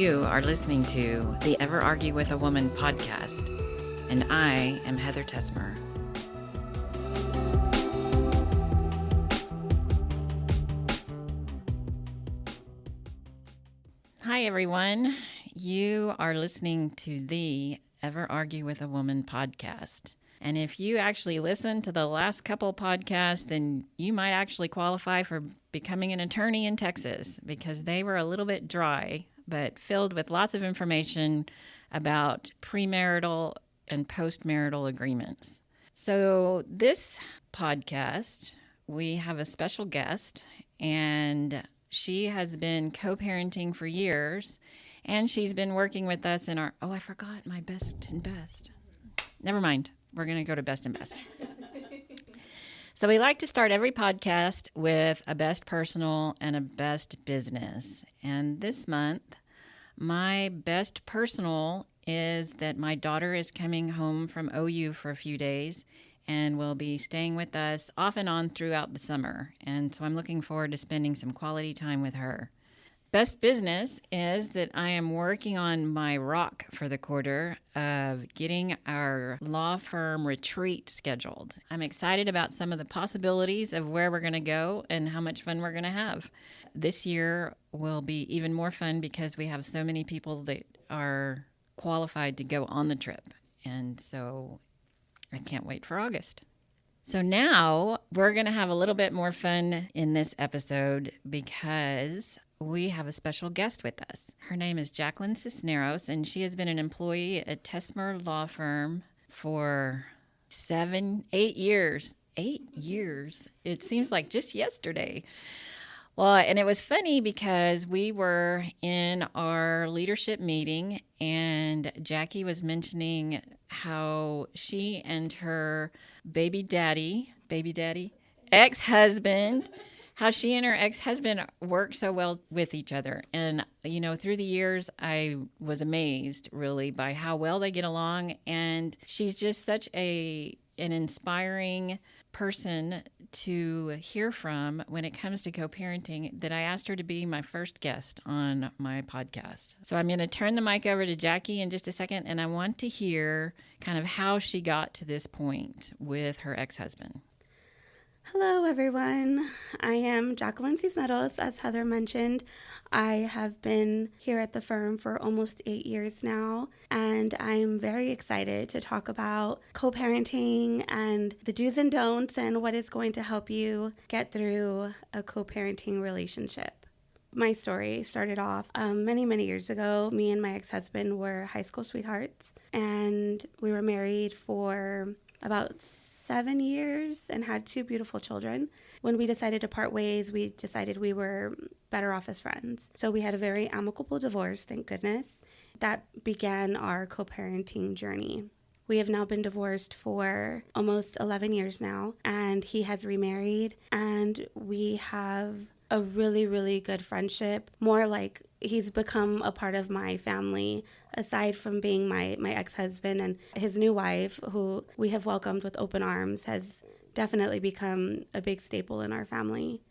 You are listening to the Ever Argue with a Woman podcast, and I am Heather Tesmer. Hi, everyone. You are listening to the Ever Argue with a Woman podcast. And if you actually listened to the last couple podcasts, then you might actually qualify for becoming an attorney in Texas, because they were a little bit dry, but filled with lots of information about premarital and postmarital agreements. So this podcast, we have a special guest, and she has been co-parenting for years, and she's been working with us in our, I forgot my best and best. Never mind. We're going to go to best and best. So we like to start every podcast with a best personal and a best business. And this month, my best personal is that my daughter is coming home from OU for a few days and will be staying with us off and on throughout the summer. And so I'm looking forward to spending some quality time with her. Best business is that I am working on my rock for the quarter of getting our law firm retreat scheduled. I'm excited about some of the possibilities of where we're going to go and how much fun we're going to have. This year will be even more fun because we have so many people that are qualified to go on the trip. And so I can't wait for August. So now we're going to have a little bit more fun in this episode because we have a special guest with us. Her name is Jacqueline Cisneros, and she has been an employee at Tesmer Law Firm for 8 years. 8 years. It seems like just yesterday. Well, and it was funny because we were in our leadership meeting, and Jackie was mentioning how she and her baby daddy, ex-husband, how she and her ex-husband work so well with each other. And, through the years, I was amazed, really, by how well they get along. And she's just such an inspiring person to hear from when it comes to co-parenting that I asked her to be my first guest on my podcast. So I'm going to turn the mic over to Jackie in just a second, and I want to hear kind of how she got to this point with her ex-husband. Hello, everyone. I am Jacqueline Cisneros, as Heather mentioned. I have been here at the firm for almost 8 years now, and I'm very excited to talk about co-parenting and the do's and don'ts and what is going to help you get through a co-parenting relationship. My story started off many, many years ago. Me and my ex-husband were high school sweethearts, and we were married for about 7 years and had 2 beautiful children. When we decided to part ways, we decided we were better off as friends. So we had a very amicable divorce, thank goodness. That began our co-parenting journey. We have now been divorced for almost 11 years now, and he has remarried, and we have a really, really good friendship. More like he's become a part of my family, aside from being my ex-husband, and his new wife, who we have welcomed with open arms, has definitely become a big staple in our family.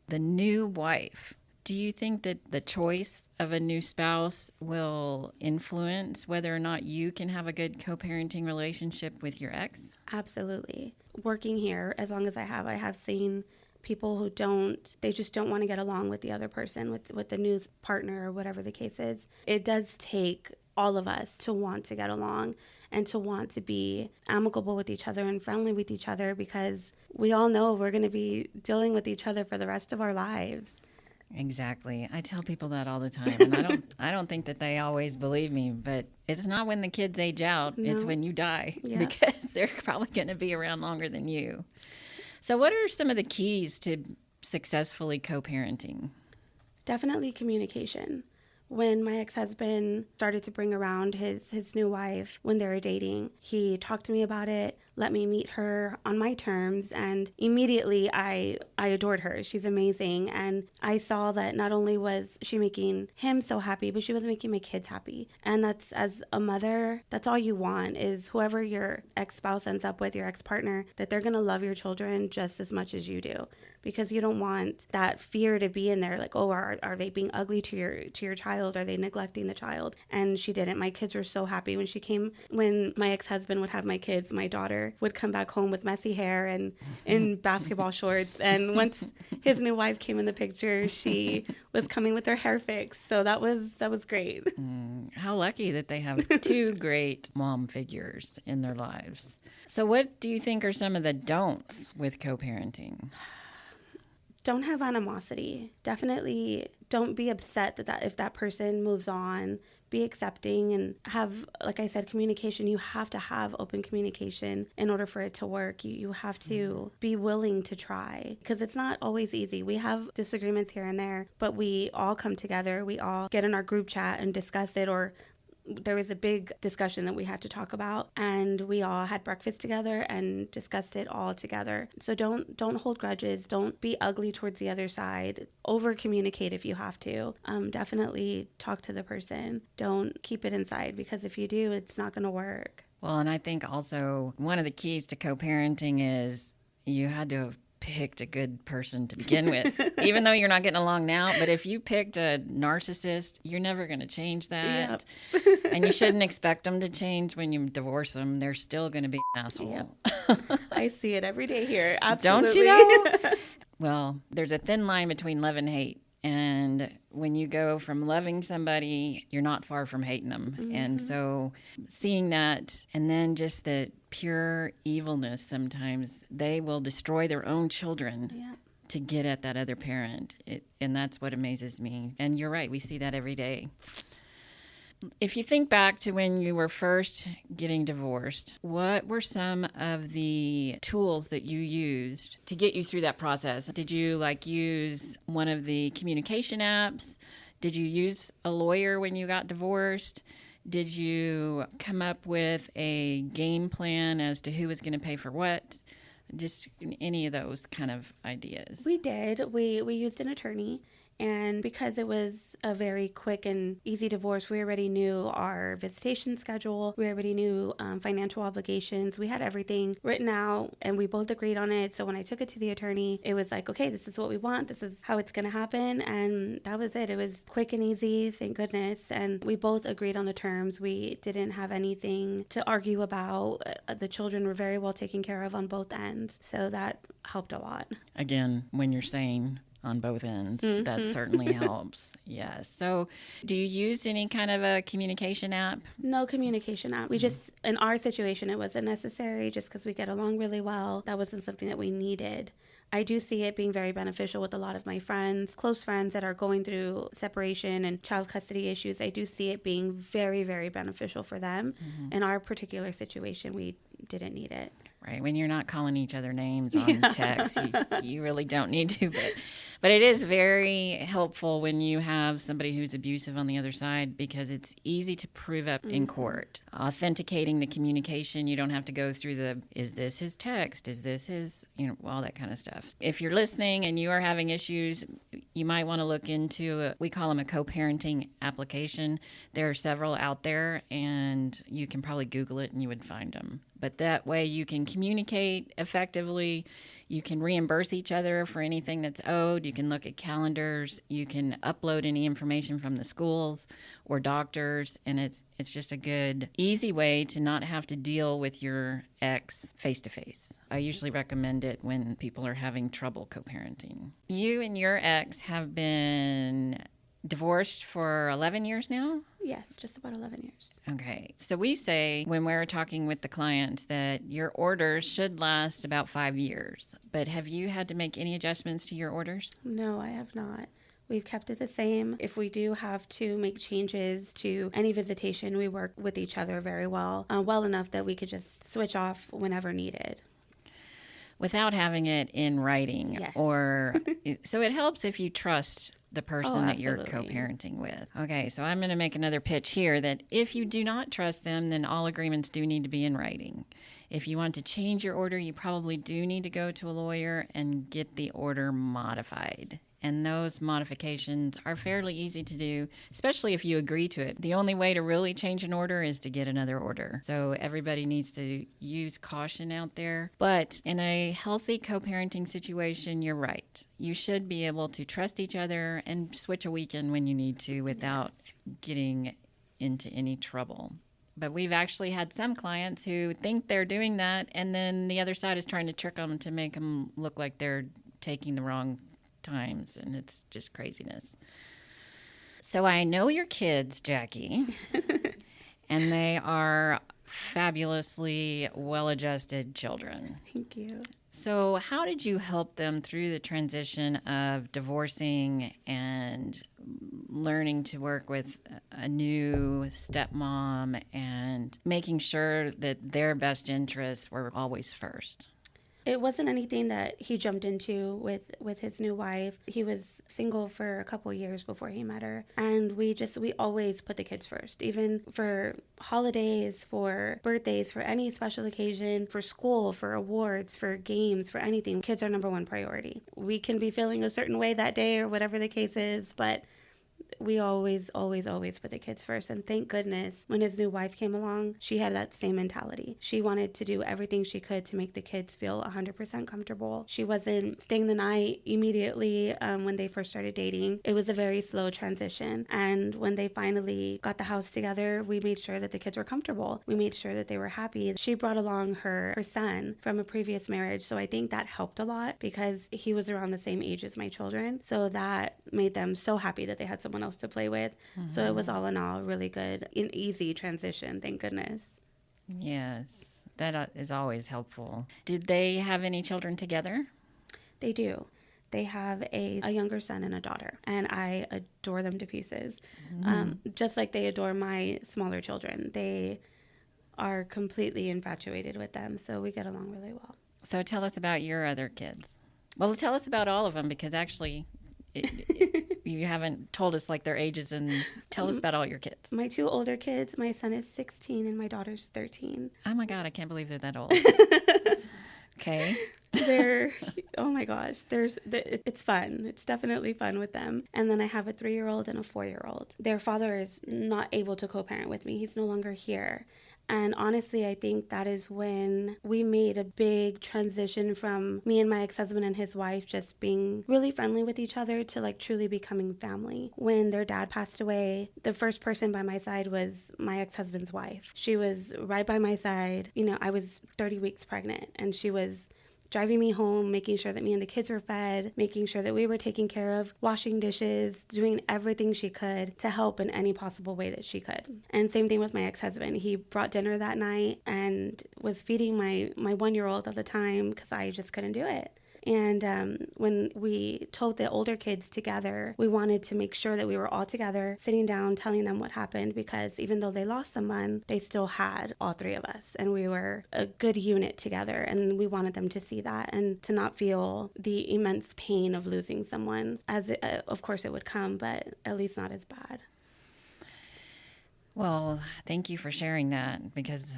The new wife. Do you think that the choice of a new spouse will influence whether or not you can have a good co-parenting relationship with your ex? Absolutely. Working here, as long as I have seen people who just don't want to get along with the other person, with the new partner or whatever the case is. It does take all of us to want to get along and to want to be amicable with each other and friendly with each other, because we all know we're going to be dealing with each other for the rest of our lives. Exactly. I tell people that all the time, and I don't think that they always believe me, but it's not when the kids age out, no. It's when you die, because they're probably going to be around longer than you. So what are some of the keys to successfully co-parenting? Definitely communication. When my ex-husband started to bring around his new wife when they were dating, he talked to me about it, let me meet her on my terms, and immediately I adored her. She's amazing, and I saw that not only was she making him so happy, but she was making my kids happy. And that's, as a mother, that's all you want, is whoever your ex-spouse ends up with, your ex-partner, that they're going to love your children just as much as you do. because you don't want that fear to be in there. Like, oh, are they being ugly to your child? Are they neglecting the child? And she didn't. My kids were so happy when she came. When my ex-husband would have my kids, my daughter would come back home with messy hair and in basketball shorts. And once his new wife came in the picture, she was coming with her hair fixed. So that was great. How lucky that they have two great mom figures in their lives. So what do you think are some of the don'ts with co-parenting? Don't have animosity. Definitely don't be upset that if that person moves on. Be accepting and have, like I said, communication. You have to have open communication in order for it to work. You have to be willing to try, because it's not always easy. We have disagreements here and there, but we all come together. We all get in our group chat and discuss it, or there was a big discussion that we had to talk about, and we all had breakfast together and discussed it all together. So don't hold grudges. Don't be ugly towards the other side. Over communicate if you have to. Definitely talk to the person. Don't keep it inside, because if you do, it's not going to work. Well, and I think also one of the keys to co-parenting is you had to have picked a good person to begin with, even though you're not getting along now. But if you picked a narcissist, you're never going to change that. Yep. And you shouldn't expect them to change when you divorce them. They're still going to be an asshole. Yep. I see it every day here. Absolutely. Don't you know? Well, there's a thin line between love and hate. And when you go from loving somebody, you're not far from hating them. Mm-hmm. And so seeing that, and then just the pure evilness, sometimes they will destroy their own children to get at that other parent. And that's what amazes me. And you're right, we see that every day. If you think back to when you were first getting divorced, what were some of the tools that you used to get you through that process? Did you use one of the communication apps? Did you use a lawyer when you got divorced? Did you come up with a game plan as to who was going to pay for what? Just any of those kind of ideas. We did. We used an attorney. And because it was a very quick and easy divorce, we already knew our visitation schedule. We already knew financial obligations. We had everything written out, and we both agreed on it. So when I took it to the attorney, it was like, okay, this is what we want. This is how it's going to happen. And that was it. It was quick and easy, thank goodness. And we both agreed on the terms. We didn't have anything to argue about. The children were very well taken care of on both ends. So that helped a lot. Again, when you're sane on both ends, that certainly helps. Yes. So do you use any kind of a communication app? No communication app. We just, in our situation, it wasn't necessary just because we get along really well. That wasn't something that we needed. I do see it being very beneficial with a lot of my friends, close friends that are going through separation and child custody issues. I do see it being very, very beneficial for them. In our particular situation, we didn't need it. Right. When you're not calling each other names on text, you really don't need to. But it is very helpful when you have somebody who's abusive on the other side, because it's easy to prove up in court. Authenticating the communication, you don't have to go through is this his text? Is this his, all that kind of stuff. If you're listening and you are having issues, you might want to look into, we call them a co-parenting application. There are several out there, and you can probably Google it and you would find them. But that way you can communicate effectively. You can reimburse each other for anything that's owed. You can look at calendars. You can upload any information from the schools or doctors. And it's just a good, easy way to not have to deal with your ex face-to-face. I usually recommend it when people are having trouble co-parenting. You and your ex have been divorced for 11 years now? Yes, just about 11 years. Okay. So we say when we're talking with the clients that your orders should last about 5 years. But have you had to make any adjustments to your orders? No, I have not. We've kept it the same. If we do have to make changes to any visitation, we work with each other very well, well enough that we could just switch off whenever needed. Without having it in writing. Yes. So it helps if you trust the person that you're co-parenting with. Okay, so I'm going to make another pitch here that if you do not trust them, then all agreements do need to be in writing. If you want to change your order, you probably do need to go to a lawyer and get the order modified. And those modifications are fairly easy to do, especially if you agree to it. The only way to really change an order is to get another order. So everybody needs to use caution out there. But in a healthy co-parenting situation, you're right. You should be able to trust each other and switch a weekend when you need to without getting into any trouble. But we've actually had some clients who think they're doing that, and then the other side is trying to trick them to make them look like they're taking the wrong times, and it's just craziness. So I know your kids, Jackie, and they are fabulously well-adjusted children. Thank you. So how did you help them through the transition of divorcing and learning to work with a new stepmom and making sure that their best interests were always first? It wasn't anything that he jumped into with his new wife. He was single for a couple years before he met her. And we always put the kids first, even for holidays, for birthdays, for any special occasion, for school, for awards, for games, for anything. Kids are number one priority. We can be feeling a certain way that day or whatever the case is, but we always put the kids first. And thank goodness when his new wife came along, she had that same mentality. She wanted to do everything she could to make the kids feel 100% comfortable. She wasn't staying the night immediately when they first started dating. It was a very slow transition. And when they finally got the house together, we made sure that the kids were comfortable. We made sure that they were happy. She brought along her son from a previous marriage. So I think that helped a lot because he was around the same age as my children. So that made them so happy that they had someone else to play with. Mm-hmm. So it was all in all really good, an easy transition, thank goodness. Yes, that is always helpful. Did they have any children together? They do. They have a younger son and a daughter, and I adore them to pieces. Just like they adore my smaller children. They are completely infatuated with them, so we get along really well. So tell us about your other kids. Well, tell us about all of them, because actually you haven't told us like their ages, and tell us about all your kids. My two older kids, my son is 16 and my daughter's 13. Oh my God, I can't believe they're that old. Okay. Oh my gosh, it's fun. It's definitely fun with them. And then I have a 3-year-old and a 4-year-old. Their father is not able to co-parent with me. He's no longer here. And honestly, I think that is when we made a big transition from me and my ex-husband and his wife just being really friendly with each other to like truly becoming family. When their dad passed away, the first person by my side was my ex-husband's wife. She was right by my side. You know, I was 30 weeks pregnant, and she was driving me home, making sure that me and the kids were fed, making sure that we were taken care of, washing dishes, doing everything she could to help in any possible way that she could. And same thing with my ex-husband. He brought dinner that night and was feeding my 1-year-old at the time because I just couldn't do it. And when we told the older kids together, we wanted to make sure that we were all together, sitting down, telling them what happened, because even though they lost someone, they still had all three of us, and we were a good unit together, and we wanted them to see that and to not feel the immense pain of losing someone, as of course it would come, but at least not as bad. Well, thank you for sharing that, because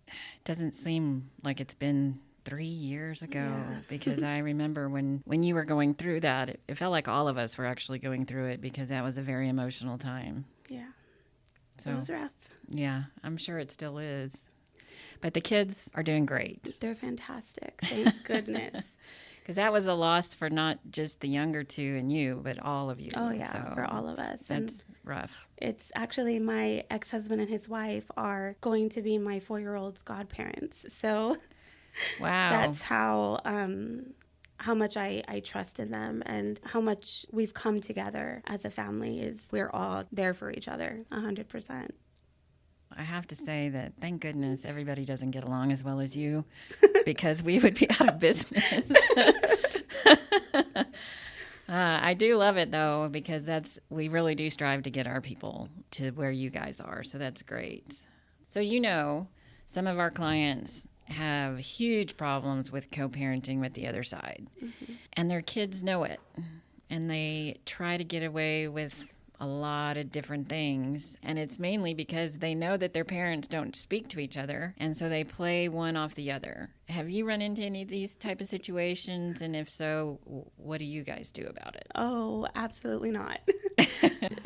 it doesn't seem like it's been 3 years ago. Yeah. Because I remember when you were going through that, it felt like all of us were actually going through it, because that was a very emotional time. Yeah. So it was rough. Yeah, I'm sure it still is. But the kids are doing great. They're fantastic. Thank goodness. Because that was a loss for not just the younger two and you, but all of you. Oh, yeah, so for all of us. That's and rough. It's actually my ex-husband and his wife are going to be my 4-year-old's godparents. So wow, that's how much I trust in them, and how much we've come together as a family. Is we're all there for each other 100%. I have to say that thank goodness everybody doesn't get along as well as you, because we would be out of business. I do love it though, because we really do strive to get our people to where you guys are. So that's great. So some of our clients have huge problems with co-parenting with the other side. Mm-hmm. And their kids know it. And they try to get away with a lot of different things. And it's mainly because they know that their parents don't speak to each other. And so they play one off the other. Have you run into any of these type of situations? And if so, what do you guys do about it? Oh, absolutely not.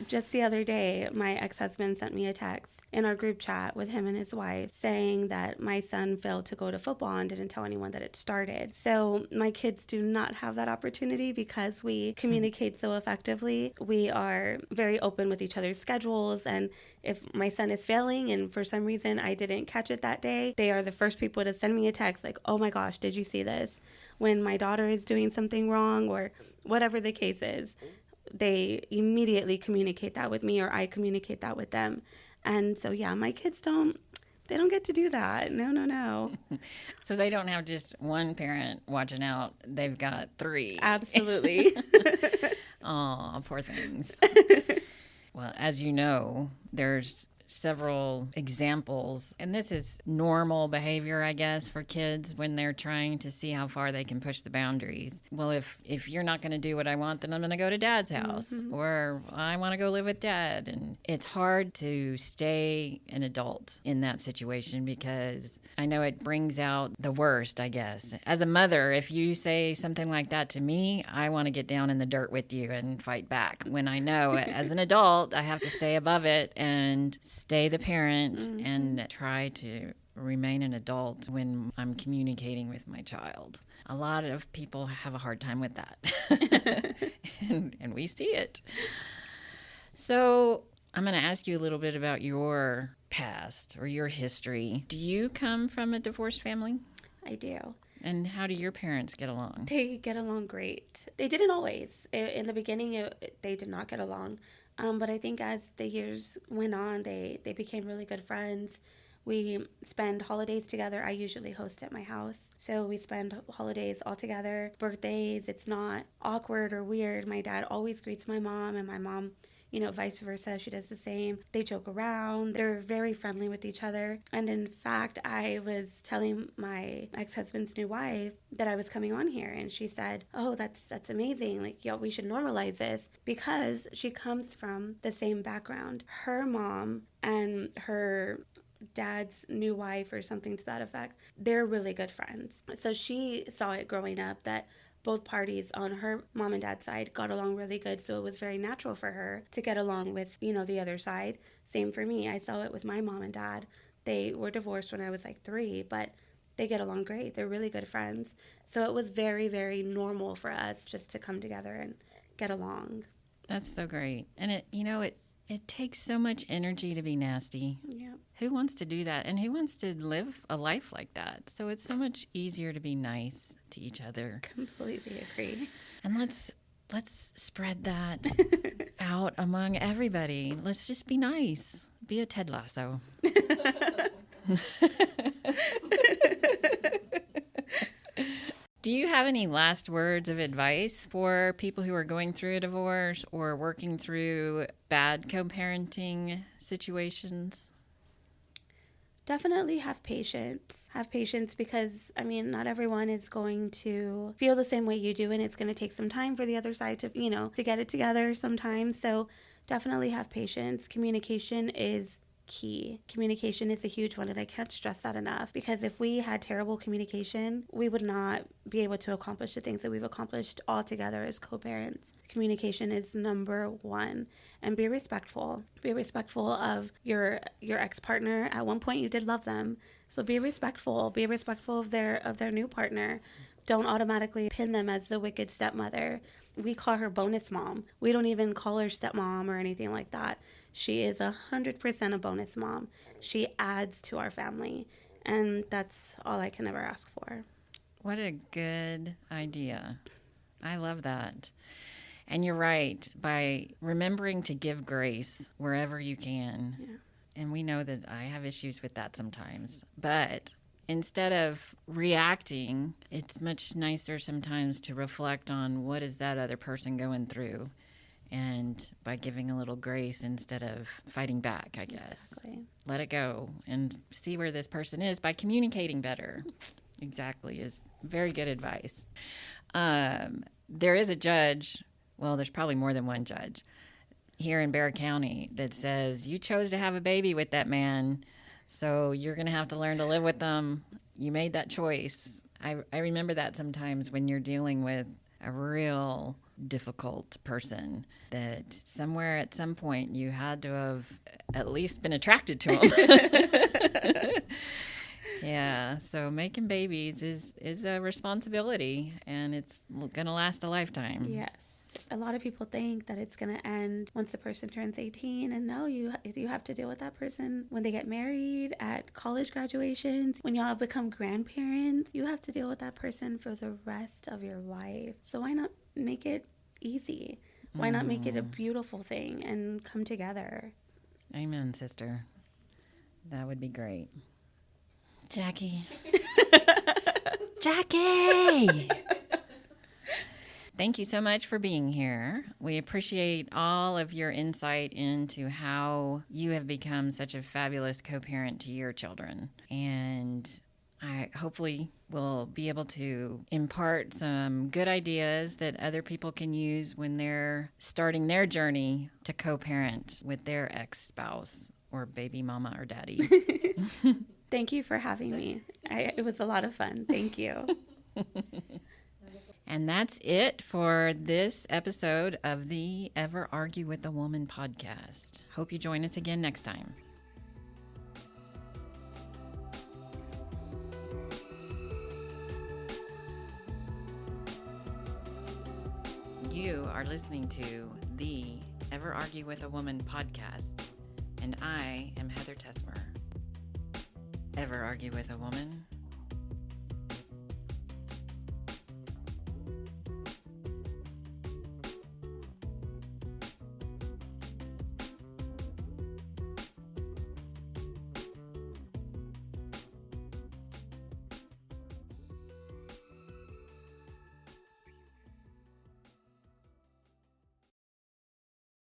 Just the other day, my ex-husband sent me a text in our group chat with him and his wife saying that my son failed to go to football and didn't tell anyone that it started. So my kids do not have that opportunity because we communicate so effectively. We are very open with each other's schedules, and if my son is failing and for some reason I didn't catch it that day, they are the first people to send me a text like, oh my gosh, did you see this? When my daughter is doing something wrong or whatever the case is, they immediately communicate that with me or I communicate that with them. And so, yeah, my kids don't get to do that. No. So they don't have just one parent watching out. They've got three. Absolutely. Aw, poor things. Well, as you know, there's several examples, and this is normal behavior, I guess, for kids when they're trying to see how far they can push the boundaries. Well, if you're not going to do what I want, then I'm going to go to dad's house, or I want to go live with dad. And it's hard to stay an adult in that situation because I know it brings out the worst, I guess. As a mother, if you say something like that to me, I want to get down in the dirt with you and fight back. When I know as an adult, I have to stay above it and stay the parent and try to remain an adult when I'm communicating with my child. A lot of people have a hard time with that, and we see it. So I'm going to ask you a little bit about your past or your history. Do you come from a divorced family? I do. And how do your parents get along? They get along great. They didn't always. In the beginning, they did not get along. But I think as the years went on, they became really good friends. We spend holidays together. I usually host at my house. So we spend holidays all together. Birthdays, it's not awkward or weird. My dad always greets my mom, and my mom, vice versa. She does the same. They joke around. They're very friendly with each other. And in fact, I was telling my ex-husband's new wife that I was coming on here, and she said, oh, that's amazing. Like, we should normalize this, because she comes from the same background. Her mom and her dad's new wife, or something to that effect, they're really good friends. So she saw it growing up that both parties on her mom and dad's side got along really good, so it was very natural for her to get along with, the other side. Same for me. I saw it with my mom and dad. They were divorced when I was like 3, but they get along great. They're really good friends. So it was very, very normal for us just to come together and get along. That's so great. And it takes so much energy to be nasty. Yeah. Who wants to do that? And who wants to live a life like that? So it's so much easier to be nice to each other. Completely agree. And let's spread that out among everybody. Let's just be nice. Be a Ted Lasso. Do you have any last words of advice for people who are going through a divorce or working through bad co-parenting situations? Definitely have patience. Have patience because, not everyone is going to feel the same way you do, and it's going to take some time for the other side to, to get it together sometimes. So definitely have patience. Communication is key. Communication is a huge one, and I can't stress that enough, because if we had terrible communication, we would not be able to accomplish the things that we've accomplished all together as co-parents. Communication is number one. And be respectful. Be respectful of your ex-partner. At one point you did love them, so be respectful. Be respectful of their new partner. Don't automatically pin them as the wicked stepmother. We call her bonus mom. We don't even call her stepmom or anything like that. She is 100% a bonus mom. She adds to our family, and that's all I can ever ask for. What a good idea. I love that. And you're right, by remembering to give grace wherever you can. Yeah. And we know that I have issues with that sometimes. But instead of reacting, it's much nicer sometimes to reflect on what is that other person going through. And by giving a little grace instead of fighting back, I guess. Exactly. Let it go and see where this person is by communicating better. Exactly, is very good advice. There is a judge, well, there's probably more than one judge here in Bexar County that says you chose to have a baby with that man, so you're going to have to learn to live with them. you made that choice. I remember that sometimes when you're dealing with a real difficult person, that somewhere at some point you had to have at least been attracted to them. Yeah, so making babies is a responsibility, and it's going to last a lifetime. Yes. A lot of people think that it's going to end once the person turns 18, and no, you have to deal with that person when they get married, at college graduations, when y'all become grandparents. You have to deal with that person for the rest of your life. So why not make it easy? Why not make it a beautiful thing and come together? Amen, sister. That would be great. Jackie. Jackie! Thank you so much for being here. We appreciate all of your insight into how you have become such a fabulous co-parent to your children. And I hopefully will be able to impart some good ideas that other people can use when they're starting their journey to co-parent with their ex-spouse or baby mama or daddy. Thank you for having me. It was a lot of fun. Thank you. And that's it for this episode of the Ever Argue with a Woman podcast. Hope you join us again next time. You are listening to the Ever Argue with a Woman podcast, and I am Heather Tesmer. Ever argue with a woman?